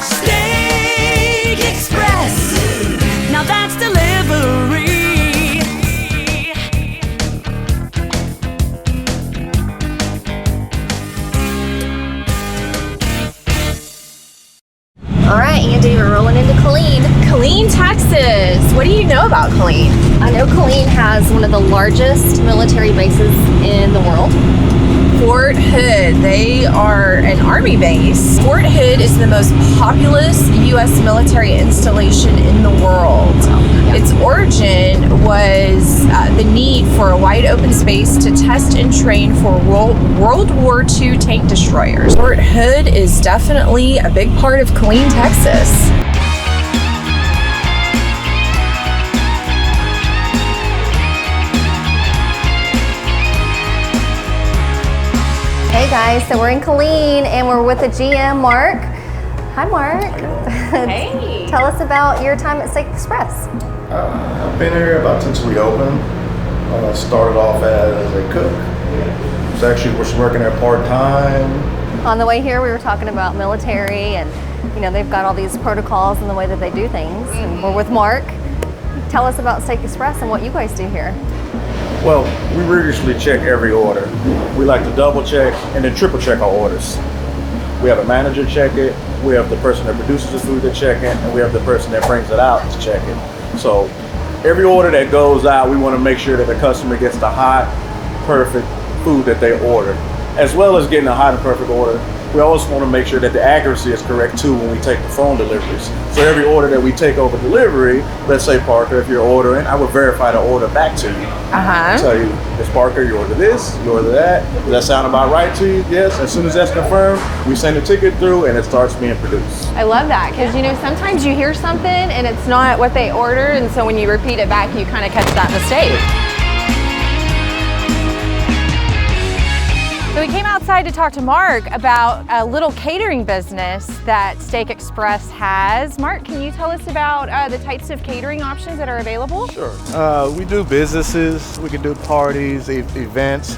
Steak Express. Now that's delivery. All right, Andy, we're rolling into Killen. Killen, Texas. What do you know about Killen? I know Killen has one of the largest military bases in the world. Fort Hood. They are an Army base. Fort Hood is the most populous U.S. military installation in the world. Its origin was the need for a wide open space to test and train for World War II tank destroyers. Fort Hood is definitely a big part of Killen, Texas. Hey guys, so we're in Killen and we're with the GM, Mark. Hi, Mark. Hey. Tell us about your time at Steak Express. I've been here about since we opened. Started off as a cook. Was working there part-time. On the way here, we were talking about military and, you know, they've got all these protocols and the way that they do things. And we're with Mark. Tell us about Steak Express and what you guys do here. Well, we rigorously check every order. We like to double check and then triple check our orders. We have a manager check it, we have the person that produces the food to check it, and we have the person that brings it out to check it. So every order that goes out, we want to make sure that the customer gets the hot, perfect food that they ordered. As well as getting a hot and perfect order, we also want to make sure that the accuracy is correct too when we take the phone deliveries. So every order that we take over delivery, let's say Parker, if you're ordering, I would verify the order back to you. Tell you, Miss Parker, you order this, you order that. Does that sound about right to you? Yes. As soon as that's confirmed, we send the ticket through and it starts being produced. I love that because, you know, sometimes you hear something and it's not what they ordered, and so when you repeat it back, you kind of catch that mistake. So we came outside to talk to Mark about a little catering business that Steak Express has. Mark, can you tell us about the types of catering options that are available? Sure. We do businesses, we can do parties, events,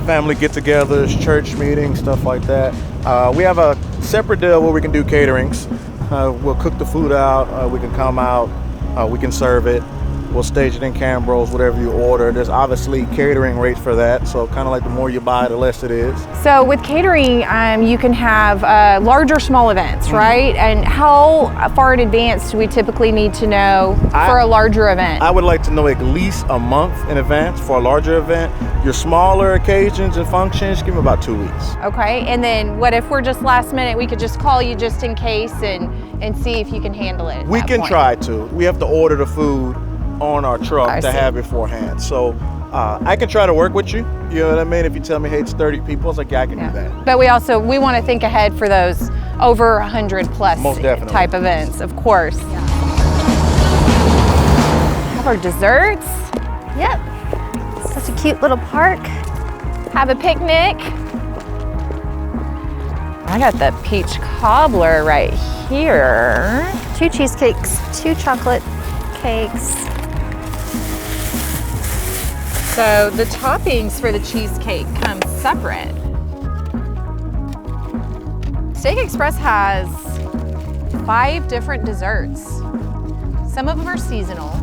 family get-togethers, church meetings, stuff like that. We have a separate deal where we can do caterings. We'll cook the food out, we can come out, we can serve it. We'll stage it in camera, whatever you order. There's obviously catering rates for that, so kind of like the more you buy, the less it is. So with catering, you can have large or small events, right? And how far in advance do we typically need to know for a larger event? I would like to know at least a month in advance for a larger event. Your smaller occasions and functions, give me about 2 weeks. Okay, and then what if we're just last minute? We could just call you just in case and see if you can handle it. We can try to. We have to order the food on our truck to have beforehand. So I can try to work with you. You know what I mean? If you tell me, hey, it's 30 people, it's like, yeah, I can do that. But we want to think ahead for those over 100 plus type events, of course. Have our desserts. Yep. Such a cute little park. Have a picnic. I got the peach cobbler right here. 2 cheesecakes, 2 chocolate cakes. So the toppings for the cheesecake come separate. Steak Express has 5 different desserts. Some of them are seasonal.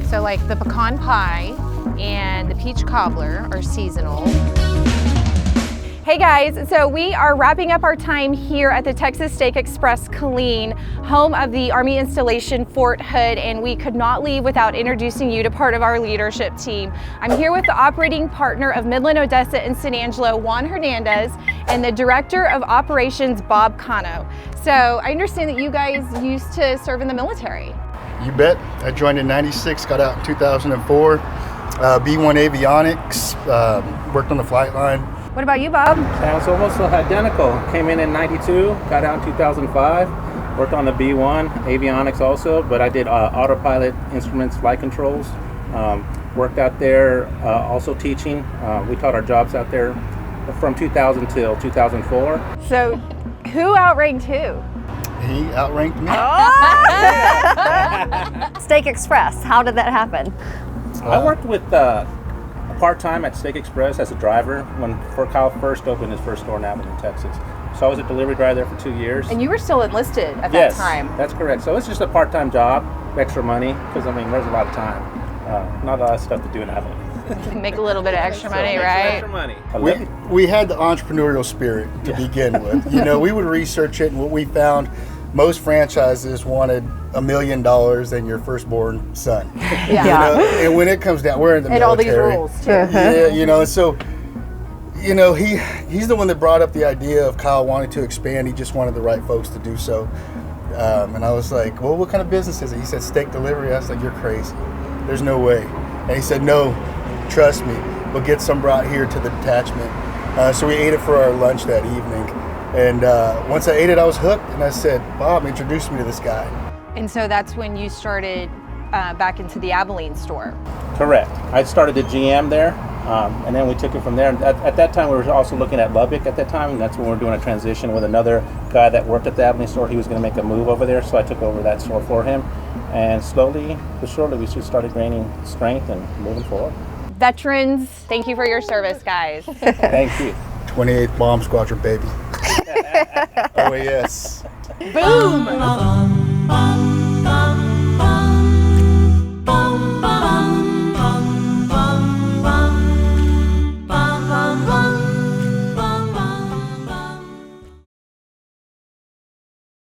So like the pecan pie and the peach cobbler are seasonal. Hey guys, so we are wrapping up our time here at the Texas Steak Express Killen, home of the Army installation Fort Hood, and we could not leave without introducing you to part of our leadership team. I'm here with the operating partner of Midland, Odessa, and San Angelo, Juan Hernandez, and the Director of Operations, Bob Cano. So I understand that you guys used to serve in the military. You bet. I joined in '96, got out in 2004. B-1 avionics, worked on the flight line. What about you, Bob? Sounds almost identical. Came in '92, got out in 2005. Worked on the B-1 avionics also, but I did autopilot instruments, flight controls. Worked out there, also teaching. We taught our jobs out there from 2000 till 2004. So, who outranked who? He outranked me. Steak Express, how did that happen? I worked with part-time at Steak Express as a driver when Kyle first opened his first store in Abilene, Texas. So I was a delivery driver there for 2 years. And you were still enlisted at Yes, that time. that's correct. So it's just a part-time job, extra money, because I mean, there's a lot of time. Not a lot of stuff to do in Abilene. Make a little bit of extra money, Extra right? money. I love it. We had the entrepreneurial spirit to begin with. You know, we would research it, and what we found, most franchises wanted $1 million and your firstborn son. Yeah. You know, and when it comes down, we're in the And all these military. rules too. Yeah, you know, and so, you know, he's the one that brought up the idea of Kyle wanting to expand. He just wanted the right folks to do so. And I was like, well, what kind of business is it? He said, steak delivery. I was like, you're crazy. There's no way. And he said, no, trust me. We'll get some brought here to the detachment. So we ate it for our lunch that evening. And once I ate it, I was hooked. And I said, Bob, introduce me to this guy. And so that's when you started back into the Abilene store. Correct. I started at GM there, and then we took it from there. And at that time, we were also looking at Lubbock at that time, and that's when we were doing a transition with another guy that worked at the Abilene store. He was going to make a move over there, so I took over that store for him. And slowly but surely, we just started gaining strength and moving forward. Veterans, thank you for your service, guys. Thank you. 28th Bomb Squadron, baby. Oh, yes. Boom!